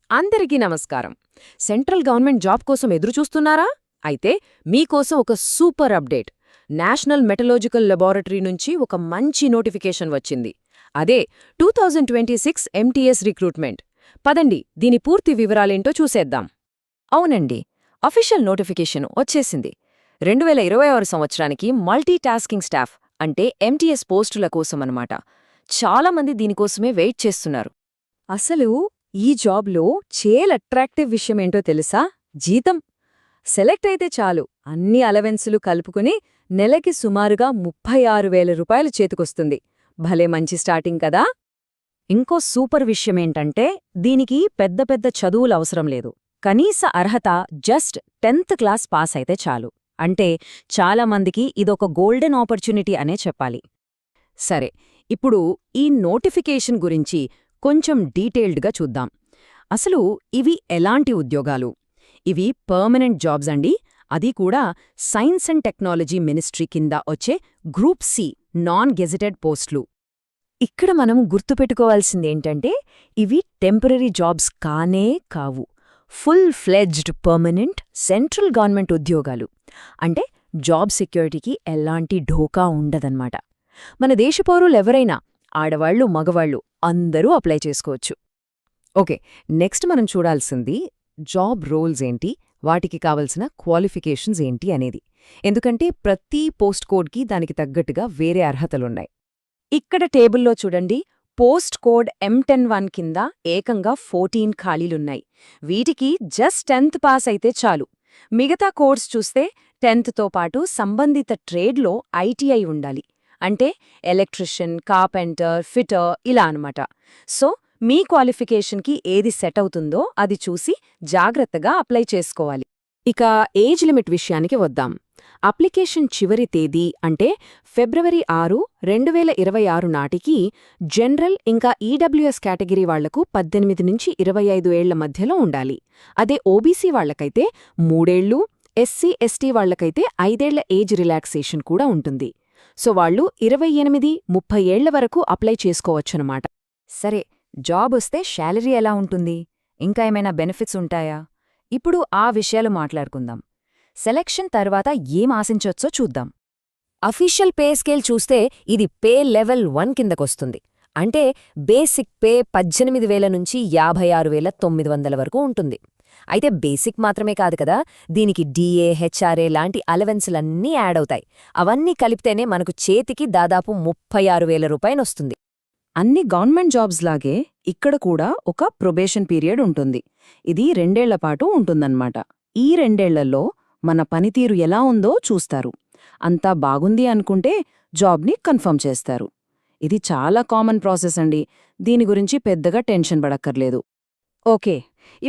అందరికీ నమస్కారం. Central government job కోసం ఎదురుచూస్తున్నారా? అయితే మీకోసం ఒక సూపర్ అప్డేట్. నేషనల్ మెటలాజికల్ లెబారెటరీ నుంచి ఒక మంచి నోటిఫికేషన్ వచ్చింది. అదే 2026 MTS రిక్రూట్మెంట్. పదండి, దీని పూర్తి వివరాలేంటో చూసేద్దాం. అవునండి, అఫీషియల్ నోటిఫికేషన్ వచ్చేసింది. 2026 సంవత్సరానికి మల్టీ టాస్కింగ్ స్టాఫ్ అంటే MTS పోస్టుల కోసమన్నమాట. చాలామంది దీనికోసమే వెయిట్ చేస్తున్నారు. అసలు ఈ జాబ్లో అట్రాక్టివ్ విషయమేంటో తెలుసా? జీతం. సెలెక్ట్ అయితే చాలు, అన్ని అలవెన్సులు కలుపుకుని నెలకి సుమారుగా 36,000 రూపాయలు చేతికొస్తుంది. భలే మంచి స్టార్టింగ్ కదా. ఇంకో సూపర్ విషయమేంటంటే దీనికి పెద్ద పెద్ద చదువులవసరం లేదు. కనీస అర్హత జస్ట్ 10th క్లాస్ పాస్ అయితే చాలు. అంటే చాలామందికి ఇదొక గోల్డెన్ ఆపర్చునిటీ అనే చెప్పాలి. సరే, ఇప్పుడు ఈ నోటిఫికేషన్ గురించి కొంచెం డీటెయిల్డ్గా చూద్దాం. అసలు ఇవి ఎలాంటి ఉద్యోగాలు? ఇవి పర్మనెంట్ జాబ్స్ అండి. అది కూడా సైన్స్ అండ్ టెక్నాలజీ మినిస్ట్రీ కింద వచ్చే గ్రూప్ సి నాన్ గెజెటెడ్ పోస్టులు. ఇక్కడ మనం గుర్తుపెట్టుకోవాల్సిందేంటంటే ఇవి టెంపరరీ జాబ్స్ కానే కావు. Full fledged permanent central government ఉద్యోగాలు. అంటే జాబ్ సెక్యూరిటీకి ఎలాంటి ఢోకా ఉండదన్నమాట. మన దేశ పౌరులెవరైనా, ఆడవాళ్లు మగవాళ్లు అందరూ అప్లై చేసుకోవచ్చు. ఓకే, నెక్స్ట్ మనం చూడాల్సింది జాబ్ రోల్స్ ఏంటి, వాటికి కావలసిన క్వాలిఫికేషన్స్ ఏంటి అనేది. ఎందుకంటే ప్రతి పోస్ట్ కోడ్కి దానికి తగ్గట్టుగా వేరే అర్హతలున్నాయి. ఇక్కడ టేబుల్లో చూడండి, పోస్ట్ కోడ్ M101 కింద ఏకంగా 14 ఖాళీలున్నాయి. వీటికి జస్ట్ 10th పాస్ అయితే చాలు. మిగతా కోడ్స్ చూస్తే 10thతో పాటు సంబంధిత ట్రేడ్లో ITI ఉండాలి. అంటే ఎలక్ట్రిషియన్, కార్పెంటర్, ఫిటర్ ఇలా అనమాట. సో మీ క్వాలిఫికేషన్కి ఏది సెట్ అవుతుందో అది చూసి జాగ్రత్తగా అప్లై చేసుకోవాలి. ఇక ఏజ్ లిమిట్ విషయానికి వద్దాం. అప్లికేషన్ చివరి తేదీ అంటే ఫిబ్రవరి 6, 2026 నాటికి జనరల్ ఇంకా ఈడబ్ల్యూఎస్ కేటగిరీ వాళ్లకు 18 నుంచి 25 ఏళ్ల మధ్యలో ఉండాలి. అదే ఓబీసీ వాళ్లకైతే 3 ఏళ్లు, SC, ST వాళ్లకైతే 5 ఏళ్ల ఏజ్ రిలాక్సేషన్ కూడా ఉంటుంది. సో వాళ్ళు 28, 30 ఏళ్ల వరకు అప్లై చేసుకోవచ్చనమాట. సరే, జాబ్ వస్తే శాలరీ ఎలా ఉంటుంది? ఇంకా ఏమైనా బెనిఫిట్స్ ఉంటాయా? ఇప్పుడు ఆ విషయాలు మాట్లాడుకుందాం. సెలక్షన్ తర్వాత ఏం ఆశించొచ్చో చూద్దాం. అఫీషియల్ పే స్కేల్ చూస్తే ఇది పే లెవెల్ 1 కిందకొస్తుంది. అంటే బేసిక్ పే 18,000 నుంచి 56,900 వరకు ఉంటుంది. అయితే బేసిక్ మాత్రమే కాదు కదా, దీనికి DA, HRA లాంటి అలవెన్సులన్నీ యాడ్ అవుతాయి. అవన్నీ కలిపితేనే మనకు చేతికి దాదాపు 36,000 రూపాయలొస్తుంది. అన్ని గవర్నమెంట్ జాబ్స్ లాగే ఇక్కడ కూడా ఒక ప్రొబేషన్ పీరియడ్ ఉంటుంది. ఇది 2 ఏళ్ల పాటు ఉంటుందన్నమాట. ఈ 2 ఏళ్లలో మన పనితీరు ఎలా ఉందో చూస్తారు. అంతా బాగుంది అనుకుంటే జాబ్ని కన్ఫర్మ్ చేస్తారు. ఇది చాలా కామన్ ప్రాసెస్ అండి. దీని గురించి పెద్దగా టెన్షన్ పడక్కర్లేదు. ఓకే,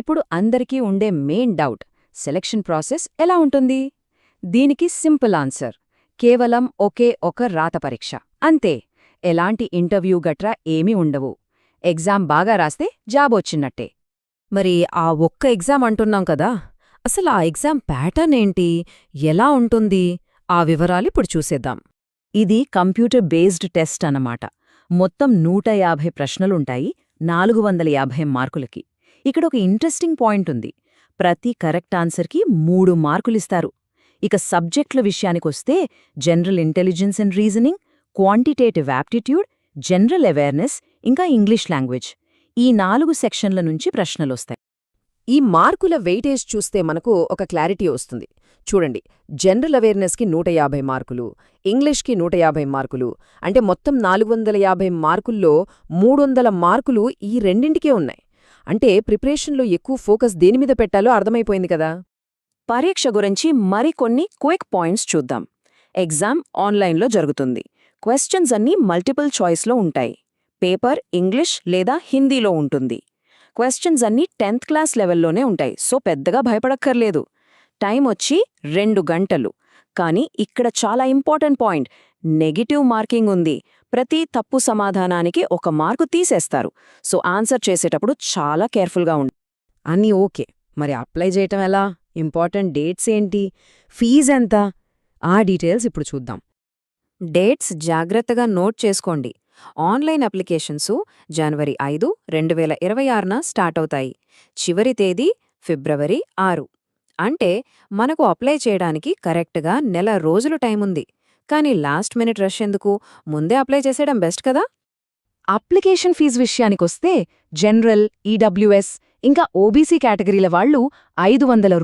ఇప్పుడు అందరికీ ఉండే మెయిన్ డౌట్, సెలక్షన్ ప్రాసెస్ ఎలా ఉంటుంది? దీనికి సింపుల్ ఆన్సర్, కేవలం ఒకే ఒక రాత పరీక్ష అంతే. ఎలాంటి ఇంటర్వ్యూ గట్రా ఏమీ ఉండవు. ఎగ్జామ్ బాగా రాస్తే జాబ్ వచ్చినట్టే. మరి ఆ ఒక్క ఎగ్జామ్ అంటున్నాం కదా, అసలు ఆ ఎగ్జామ్ ప్యాటర్న్ ఏంటి, ఎలా ఉంటుంది? ఆ వివరాలిప్పుడు చూసేద్దాం. ఇది కంప్యూటర్ బేస్డ్ టెస్ట్ అన్నమాట. మొత్తం 150 ప్రశ్నలుంటాయి, 450 మార్కులకి. ఇక్కడ ఒక ఇంట్రెస్టింగ్ పాయింట్ ఉంది. ప్రతి కరెక్ట్ ఆన్సర్కి 3 మార్కులిస్తారు. ఇక సబ్జెక్టుల విషయానికొస్తే general intelligence and reasoning, quantitative aptitude, general awareness ఇంకా ఇంగ్లీష్ లాంగ్వేజ్, ఈ 4 సెక్షన్ల నుంచి ప్రశ్నలొస్తాయి. ఈ మార్కుల వెయిటేజ్ చూస్తే మనకు ఒక క్లారిటీ వస్తుంది. చూడండి, జనరల్ అవేర్నెస్కి 150 మార్కులు, ఇంగ్లీష్కి 150 మార్కులు, అంటే మొత్తం 450 మార్కుల్లో 300 మార్కులు ఈ రెండింటికే ఉన్నాయి. అంటే ప్రిపరేషన్లో ఎక్కువ ఫోకస్ దేనిమీద పెట్టాలో అర్థమైపోయింది కదా. పరీక్ష గురించి మరికొన్ని క్విక్ పాయింట్స్ చూద్దాం. ఎగ్జామ్ ఆన్లైన్లో జరుగుతుంది. క్వశ్చన్స్ అన్నీ మల్టిపుల్ చాయిస్లో ఉంటాయి. పేపర్ ఇంగ్లీష్ లేదా హిందీలో ఉంటుంది. క్వశ్చన్స్ అన్నీ 10th క్లాస్ లెవెల్లోనే ఉంటాయి, సో పెద్దగా భయపడక్కర్లేదు. టైం వచ్చి 2 గంటలు. కానీ ఇక్కడ చాలా ఇంపార్టెంట్ పాయింట్, నెగిటివ్ మార్కింగ్ ఉంది. ప్రతి తప్పు సమాధానానికి 1 మార్కు తీసేస్తారు. సో ఆన్సర్ చేసేటప్పుడు చాలా కేర్ఫుల్గా ఉండాలి. అన్నీ ఓకే, మరి అప్లై చేయటం ఎలా? ఇంపార్టెంట్ డేట్స్ ఏంటి? ఫీజ్ ఎంత? ఆ డీటెయిల్స్ ఇప్పుడు చూద్దాం. డేట్స్ జాగ్రత్తగా నోట్ చేసుకోండి. ఆన్లైన్ అప్లికేషన్సు జనవరి 5, 2026న స్టార్ట్ అవుతాయి. చివరి తేదీ ఫిబ్రవరి 6. అంటే మనకు అప్లై చేయడానికి కరెక్ట్గా నెల రోజులు టైముంది. కానీ లాస్ట్ మినిట్ రష్ ఎందుకు, ముందే అప్లై చేసేయడం బెస్ట్ కదా. అప్లికేషన్ ఫీజు విషయానికొస్తే జనరల్, ఈడబ్ల్యూఎస్ ఇంకా ఓబీసీ కేటగిరీల వాళ్లు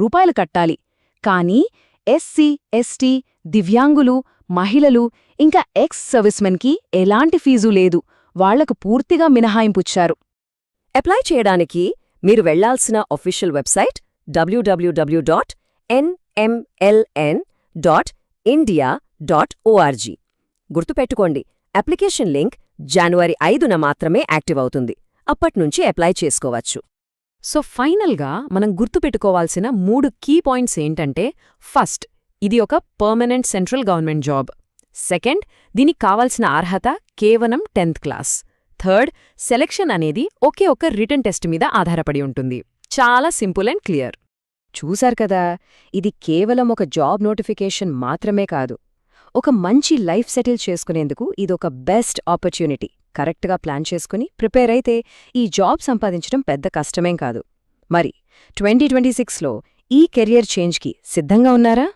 రూ. 500 కట్టాలి. కానీ ఎస్సీ, ఎస్టీ, దివ్యాంగులు, మహిళలు ఇంకా ఎక్స్ సర్వీస్మెన్కి ఎలాంటి ఫీజు లేదు. వాళ్లకు పూర్తిగా మినహాయింపుచ్చారు. అప్లై చేయడానికి మీరు వెళ్లాల్సిన అఫీషియల్ వెబ్సైట్ www.nmln.india.org. గుర్తుపెట్టుకోండి, అప్లికేషన్ లింక్ జనవరి 5న మాత్రమే యాక్టివ్ అవుతుంది. అప్పట్నుంచి అప్లై చేసుకోవచ్చు. సో ఫైనల్గా మనం గుర్తుపెట్టుకోవాల్సిన 3 కీ పాయింట్స్ ఏంటంటే, ఫస్ట్, ఇది ఒక permanent central government job. Second, దీనికి కావాల్సిన అర్హత కేవలం 10th క్లాస్. థర్డ్, సెలెక్షన్ అనేది ఒకే ఒక రిటన్ టెస్ట్ మీద ఆధారపడి ఉంటుంది. చాలా సింపుల్ అండ్ క్లియర్. చూశారు కదా, ఇది కేవలం ఒక జాబ్ నోటిఫికేషన్ మాత్రమే కాదు. ఒక మంచి లైఫ్ సెటిల్ చేసుకునేందుకు ఇదొక బెస్ట్ ఆపర్చునిటీ. కరెక్ట్గా ప్లాన్ చేసుకుని ప్రిపేర్ అయితే ఈ జాబ్ సంపాదించడం పెద్ద కష్టమేం కాదు. మరి 2026లో ఈ కెరియర్ చేంజ్కి సిద్ధంగా ఉన్నారా?